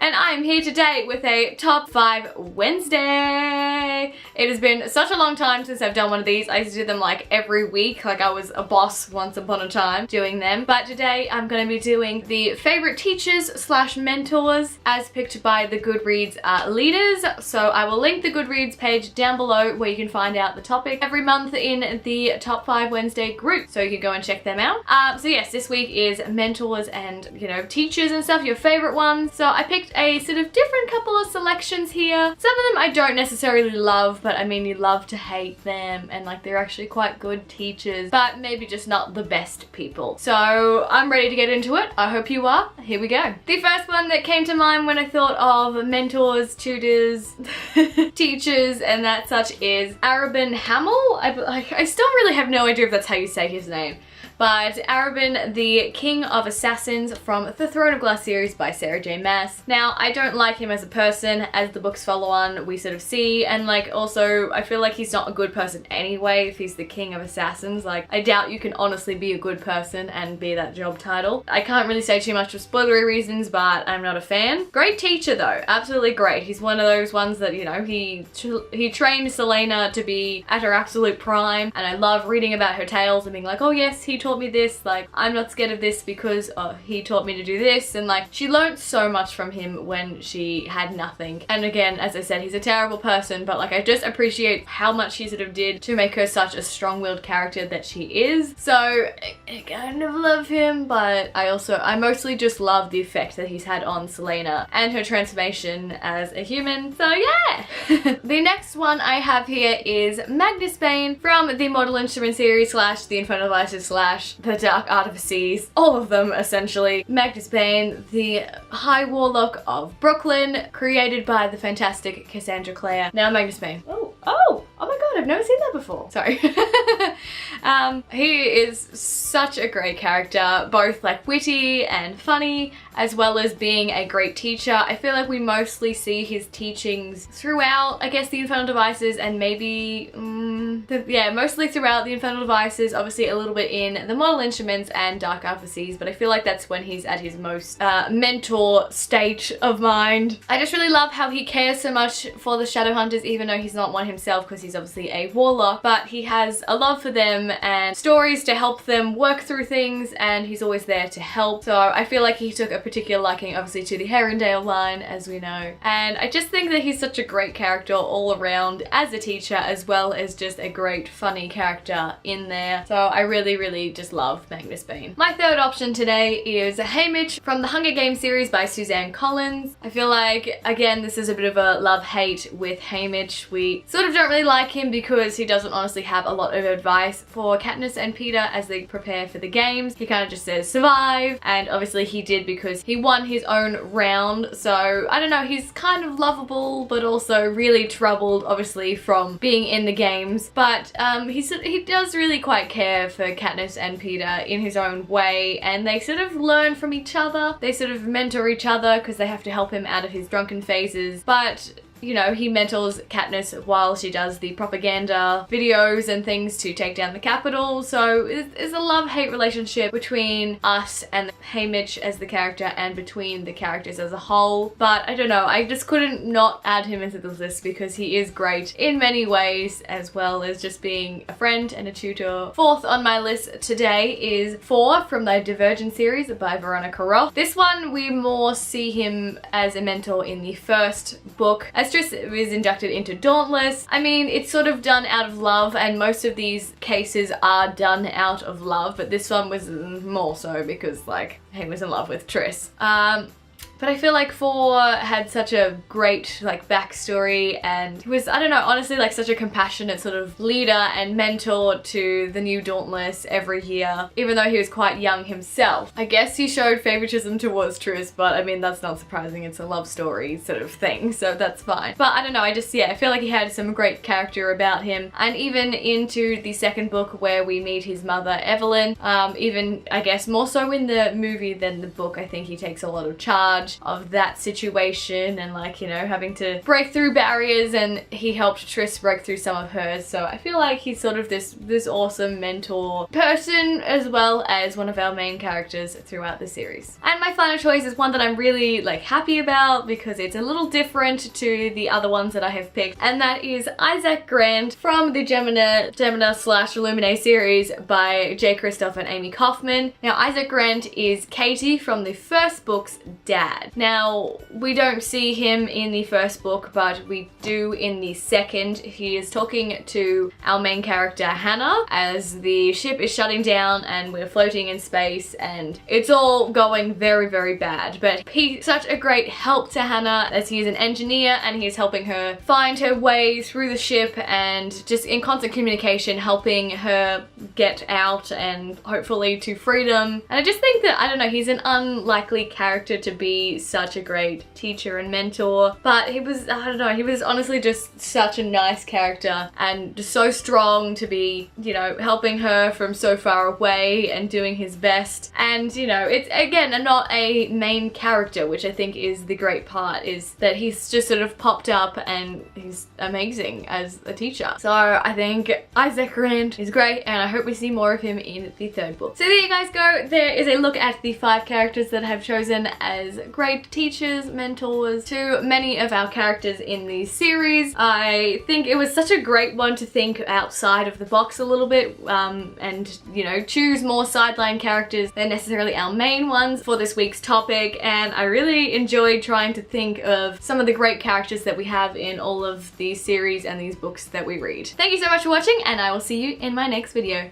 and I am here today with a Top 5 Wednesday. It has been such a long time since I've done one of these. I used to do them like every week, like I was a boss once upon a time doing them. But today I'm going to be doing the favorite teachers slash mentors as picked by the Goodreads leaders. So I will link the Goodreads page down below where you can find out the topic every month in the Top 5 Wednesday group. So you can go and check them out. So yes, this week is mentors and, you know, teachers and stuff, your favorite ones. So I picked a sort of different couple of selections here. Some of them I don't necessarily love, but I mean, you love to hate them, and like they're actually quite good teachers, but maybe just not the best people. So I'm ready to get into it. I hope you are. Here we go. The first one that came to mind when I thought of mentors, tutors, teachers, and that such is Arabin Hamel. I still really have no idea if that's how you say his name. But Arabin, the King of Assassins from the Throne of Glass series by Sarah J. Maas. Now, I don't like him as a person, as the books follow on, we sort of see, and like also, I feel like he's not a good person anyway if he's the King of Assassins. Like, I doubt you can honestly be a good person and be that job title. I can't really say too much for spoilery reasons, but I'm not a fan. Great teacher though, absolutely great. He's one of those ones that, you know, he trained Selena to be at her absolute prime, and I love reading about her tales and being like, oh yes, he taught me this, like I'm not scared of this because he taught me to do this, and like she learned so much from him when she had nothing. And again, as I said, he's a terrible person, but like I just appreciate how much he sort of did to make her such a strong-willed character that she is. So I kind of love him, but I mostly just love the effect that he's had on Selena and her transformation as a human. So yeah. The next one I have here is Magnus Bane from the Mortal Instrument series slash the Infernal Devices slash the Dark Artifices, all of them essentially. Magnus Bane, the High Warlock of Brooklyn, created by the fantastic Cassandra Clare. Now Magnus Bane. Oh my god, I've never seen that before. Sorry. He is such a great character, both like witty and funny, as well as being a great teacher. I feel like we mostly see his teachings throughout, I guess, the Infernal Devices, and maybe, mostly throughout the Infernal Devices, obviously a little bit in the Mortal Instruments and Dark Artifices, but I feel like that's when he's at his most mentor state of mind. I just really love how he cares so much for the Shadowhunters, even though he's not one himself because he's obviously a warlock, but he has a love for them and stories to help them work through things, and he's always there to help. So I feel like he took a particular liking obviously to the Herondale line, as we know, and I just think that he's such a great character all around as a teacher, as well as just a great funny character in there. So I really just love Magnus Bane. My third option today is Haymitch from the Hunger Games series by Suzzane Collins. I feel like, again, this is a bit of a love-hate with Haymitch. We sort of don't really like him because he doesn't honestly have a lot of advice for Katniss and Peter as they prepare for the games. He kind of just says survive, and obviously he did because he won his own round. So I don't know, he's kind of lovable but also really troubled obviously from being in the games, but he does really quite care for Katniss and Peter in his own way, and they sort of learn from each other. They sort of mentor each other because they have to help him out of his drunken phases, but you know, he mentors Katniss while she does the propaganda videos and things to take down the Capitol. So it's a love-hate relationship between us and Haymitch as the character and between the characters as a whole. But I don't know, I just couldn't not add him into this list because he is great in many ways, as well as just being a friend and a tutor. Fourth on my list today is 4 from the Divergent series by Veronica Roth. This one we more see him as a mentor in the first book, as Triss is inducted into Dauntless. I mean, it's sort of done out of love, and most of these cases are done out of love, but this one was more so because like he was in love with Triss. But I feel like 4 had such a great like backstory, and he was, I don't know, honestly like such a compassionate sort of leader and mentor to the new Dauntless every year, even though he was quite young himself. I guess he showed favoritism towards Triss, but I mean that's not surprising, it's a love story sort of thing, so that's fine. But I don't know, I feel like he had some great character about him, and even into the second book where we meet his mother Evelyn, even I guess more so in the movie than the book, I think he takes a lot of charge charge of that situation and like, you know, having to break through barriers, and he helped Tris break through some of hers. So I feel like he's sort of this awesome mentor person as well as one of our main characters throughout the series. And my final choice is one that I'm really like happy about because it's a little different to the other ones that I have picked, and that is Isaac Grant from the Gemina/Illuminae series by J. Kristof and Amy Kaufman. Now, Isaac Grant is Katie from the first book's dad. Now, we don't see him in the first book, but we do in the second. He is talking to our main character, Hannah, as the ship is shutting down and we're floating in space and it's all going very, very bad. But he's such a great help to Hannah as he is an engineer and he's helping her find her way through the ship and just in constant communication, helping her get out and hopefully to freedom. And I just think that, I don't know, he's an unlikely character to be such a great teacher and mentor, but he was, I don't know, he was honestly just such a nice character and just so strong to be, you know, helping her from so far away and doing his best. And, you know, it's again not a main character, which I think is the great part, is that he's just sort of popped up and he's amazing as a teacher. So I think Isaac Grant is great and I hope we see more of him in the third book. So there you guys go. There is a look at the 5 characters that I have chosen as great teachers, mentors to many of our characters in the series. I think it was such a great one to think outside of the box a little bit and, you know, choose more sideline characters than necessarily our main ones for this week's topic, and I really enjoyed trying to think of some of the great characters that we have in all of these series and these books that we read. Thank you so much for watching and I will see you in my next video.